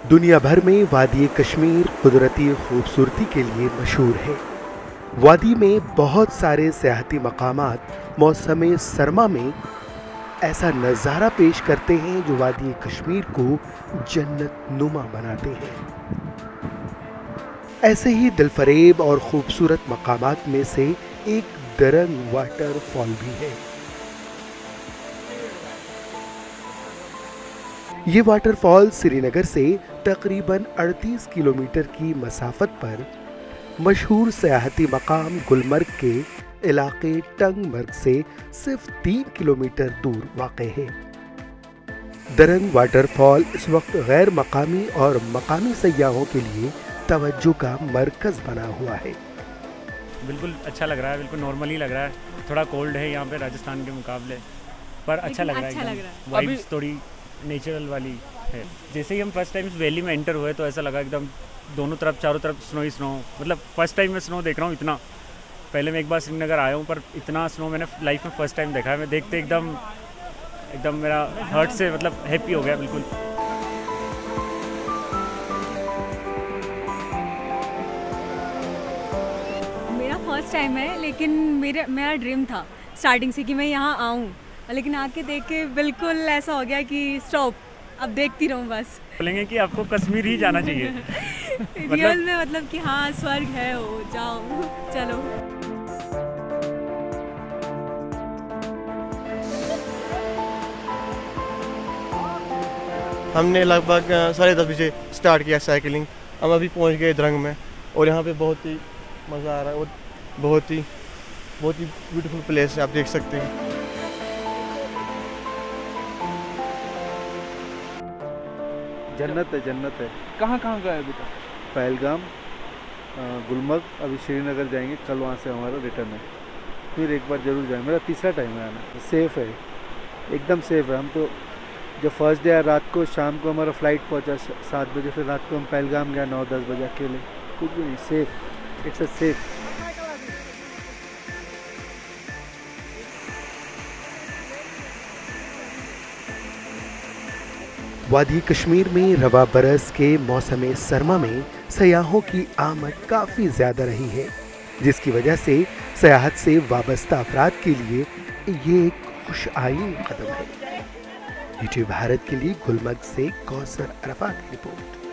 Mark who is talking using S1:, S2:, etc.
S1: दुनिया भर में वादी कश्मीर कुदरती खूबसूरती के लिए मशहूर है। वादी में बहुत सारे सियाहती मकामात मौसम सरमा में ऐसा नज़ारा पेश करते हैं जो वादी कश्मीर को जन्नत नुमा बनाते हैं। ऐसे ही दिलफरेब और खूबसूरत मकामात में से एक दरंग वाटरफॉल भी है। ये वाटरफॉल श्रीनगर से तकरीबन 38 किलोमीटर की मसाफत पर मशहूर सियाहती मकाम गुलमर्ग के इलाके टंगमर्ग से सिर्फ 3 किलोमीटर दूर वाक़ है। दरंग वाटरफॉल इस वक्त गैर मकामी और मकामी सयाहों के लिए तवज्जो का मरकज़ बना हुआ है।
S2: बिल्कुल अच्छा लग रहा है, बिल्कुल नॉर्मल ही लग रहा है। थोड़ा कोल्ड है यहाँ पे राजस्थान के मुकाबले, पर अच्छा लग रहा है। वाइब्स थोड़ी नेचुरल वाली है। जैसे ही हम फर्स्ट टाइम इस वैली में एंटर हुए तो ऐसा लगा एकदम दोनों तरफ चारों तरफ स्नो ही स्नो। मतलब फर्स्ट टाइम मैं स्नो देख रहा हूँ इतना। पहले मैं एक बार श्रीनगर आया हूँ पर इतना स्नो मैंने लाइफ में फर्स्ट टाइम देखा है। मैं देखते एकदम मेरा हार्ट से मतलब हैप्पी हो गया बिल्कुल।
S3: मेरा फर्स्ट टाइम है, लेकिन मेरा ड्रीम था स्टार्टिंग से कि मैं यहाँ आऊँ, लेकिन आके देख के बिल्कुल ऐसा हो गया कि स्टॉप, अब देखती रहूँ बस।
S2: बोलेंगे कि आपको कश्मीर ही जाना चाहिए।
S3: रियल में मतलब कि हाँ स्वर्ग है वो, जाओ चलो।
S4: हमने लगभग 10:30 बजे स्टार्ट किया साइकिलिंग। हम अभी पहुंच गए दरंग में और यहाँ पे बहुत ही मज़ा आ रहा है और बहुत ही ब्यूटीफुल प्लेस है, आप देख सकते हैं।
S5: जन्नत है। कहाँ गए अभी तक? पहलगाम, गुलमर्ग, अभी श्रीनगर जाएंगे, कल वहाँ से हमारा रिटर्न है। फिर एक बार ज़रूर जाएंगे, मेरा तीसरा टाइम है आना। सेफ़ है, एकदम सेफ़ है। हम तो जब फर्स्ट डे आया रात को, शाम को हमारा फ़्लाइट पहुँचा 7 बजे, फिर रात को हम पहलगाम गया 9-10 बजे अकेले। कुछ भी नहीं, सेफ़, इट्स अ सेफ़।
S1: वादी कश्मीर में रवा बरस के मौसम सरमा में सयाहों की आमद काफ़ी ज़्यादा रही है, जिसकी वजह से सयाहत से वाबस्ता अफराद के लिए ये एक खुशआइन कदम है। यूट्यूब भारत के लिए गुलमर्ग से कौसर अरफात की रिपोर्ट।